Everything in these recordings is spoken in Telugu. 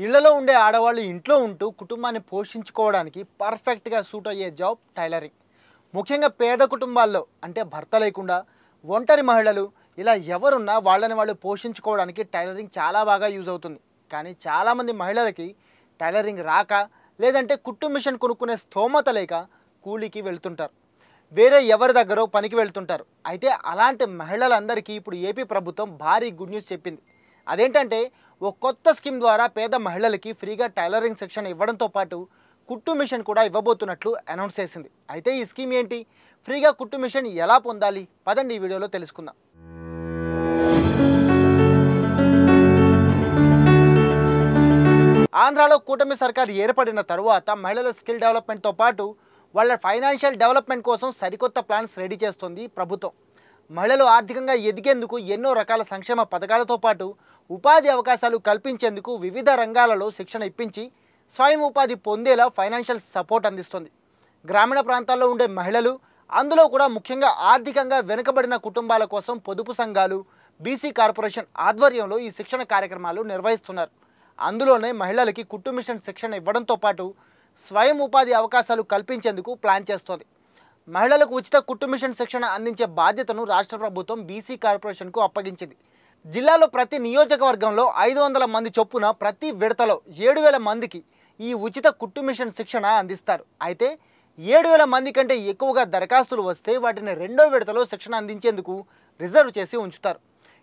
ఇళ్లలో ఉండే ఆడవాళ్ళు ఇంట్లో ఉంటూ కుటుంబాన్ని పోషించుకోవడానికి పర్ఫెక్ట్గా సూట్ అయ్యే జాబ్ టైలరింగ్. ముఖ్యంగా పేద కుటుంబాల్లో అంటే భర్త లేకుండా ఒంటరి మహిళలు ఇలా ఎవరున్నా వాళ్ళని వాళ్ళు పోషించుకోవడానికి టైలరింగ్ చాలా బాగా యూజ్ అవుతుంది. కానీ చాలామంది మహిళలకి టైలరింగ్ రాక లేదంటే కుట్టు మిషన్ కొనుక్కునే స్తోమత లేక కూలీకి వెళ్తుంటారు. వేరే ఎవరి దగ్గరో పనికి వెళ్తుంటారు. అయితే అలాంటి మహిళలందరికీ ఇప్పుడు ఏపీ ప్రభుత్వం భారీ గుడ్ న్యూస్ చెప్పింది. అదేంటంటే ఓ కొత్త స్కీమ్ ద్వారా పేద మహిళలకి ఫ్రీగా టైలరింగ్ శిక్షణ ఇవ్వడంతో పాటు కుట్టు మిషన్ కూడా ఇవ్వబోతున్నట్లు అనౌన్స్ చేసింది. అయితే ఈ స్కీమ్ ఏంటి, ఫ్రీగా కుట్టు మిషన్ ఎలా పొందాలి, పదండి ఈ వీడియోలో తెలుసుకుందాం. ఆంధ్రాలో కూటమి సర్కార్ ఏర్పడిన తరువాత మహిళల స్కిల్ డెవలప్మెంట్తో పాటు వాళ్ళ ఫైనాన్షియల్ డెవలప్మెంట్ కోసం సరికొత్త ప్లాన్స్ రెడీ చేస్తుంది ప్రభుత్వం. మహిళలు ఆర్థికంగా ఎదిగేందుకు ఎన్నో రకాల సంక్షేమ పథకాలతో పాటు ఉపాధి అవకాశాలు కల్పించేందుకు వివిధ రంగాలలో శిక్షణ ఇప్పించి స్వయం ఉపాధి పొందేలా ఫైనాన్షియల్ సపోర్ట్ అందిస్తుంది. గ్రామీణ ప్రాంతాల్లో ఉండే మహిళలు, అందులో కూడా ముఖ్యంగా ఆర్థికంగా వెనుకబడిన కుటుంబాల కోసం పొదుపు సంఘాలు, బీసీ కార్పొరేషన్ ఆధ్వర్యంలో ఈ శిక్షణ కార్యక్రమాలు నిర్వహిస్తున్నారు. అందులోనే మహిళలకి కుట్టు మిషన్ శిక్షణ ఇవ్వడంతో పాటు స్వయం ఉపాధి అవకాశాలు కల్పించేందుకు ప్లాన్ చేస్తోంది. మహిళలకు ఉచిత కుట్టు మిషన్ శిక్షణ అందించే బాధ్యతను రాష్ట్ర ప్రభుత్వం బీసీ కార్పొరేషన్కు అప్పగించింది. జిల్లాలో ప్రతి నియోజకవర్గంలో 500 మంది చొప్పున ప్రతి విడతలో 7,000 మందికి ఈ ఉచిత కుట్టు మిషన్ శిక్షణ అందిస్తారు. అయితే 7,000 మంది కంటే ఎక్కువగా దరఖాస్తులు వస్తే వాటిని రెండో విడతలో శిక్షణ అందించేందుకు రిజర్వ్ చేసి ఉంచుతారు.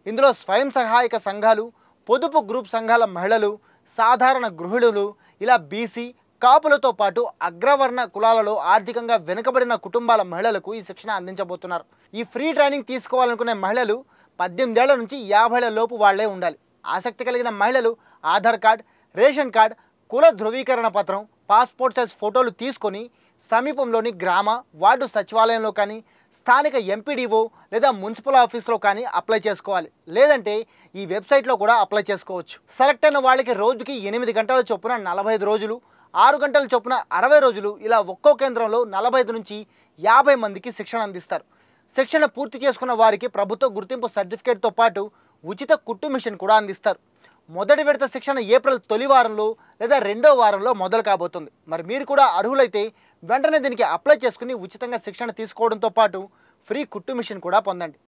ఇందులో స్వయం సహాయక సంఘాలు, పొదుపు గ్రూప్ సంఘాల మహిళలు, సాధారణ గృహిణులు, ఇలా బీసీ, కాపులతో పాటు అగ్రవర్ణ కులాలలో ఆర్థికంగా వెనుకబడిన కుటుంబాల మహిళలకు ఈ శిక్షణ అందించబోతున్నారు. ఈ ఫ్రీ ట్రైనింగ్ తీసుకోవాలనుకునే మహిళలు 18 ఏళ్ల నుంచి 50 ఏళ్ల లోపు వాళ్లే ఉండాలి. ఆసక్తి కలిగిన మహిళలు ఆధార్ కార్డ్, రేషన్ కార్డ్, కుల ధృవీకరణ పత్రం, పాస్పోర్ట్ సైజ్ ఫోటోలు తీసుకొని సమీపంలోని గ్రామ వార్డు సచివాలయంలో కానీ, స్థానిక ఎంపీడీఓ లేదా మున్సిపల్ ఆఫీస్లో కానీ అప్లై చేసుకోవాలి. లేదంటే ఈ వెబ్సైట్లో కూడా అప్లై చేసుకోవచ్చు. సెలెక్ట్ అయిన వాళ్ళకి రోజుకి 8 గంటల చొప్పున 45 రోజులు, 6 గంటల చొప్పున 60 రోజులు ఇలా ఒక్కో కేంద్రంలో 45 నుంచి 50 మందికి శిక్షణ అందిస్తారు. శిక్షణ పూర్తి చేసుకున్న వారికి ప్రభుత్వ గుర్తింపు సర్టిఫికేట్తో పాటు ఉచిత కుట్టు మిషన్ కూడా అందిస్తారు. మొదటి విడత శిక్షణ ఏప్రిల్ తొలి వారంలో లేదా రెండో వారంలో మొదలు కాబోతుంది. మరి మీరు కూడా అర్హులైతే వెంటనే దీనికి అప్లై చేసుకుని ఉచితంగా శిక్షణ తీసుకోవడంతో పాటు ఫ్రీ కుట్టు మిషన్ కూడా పొందండి.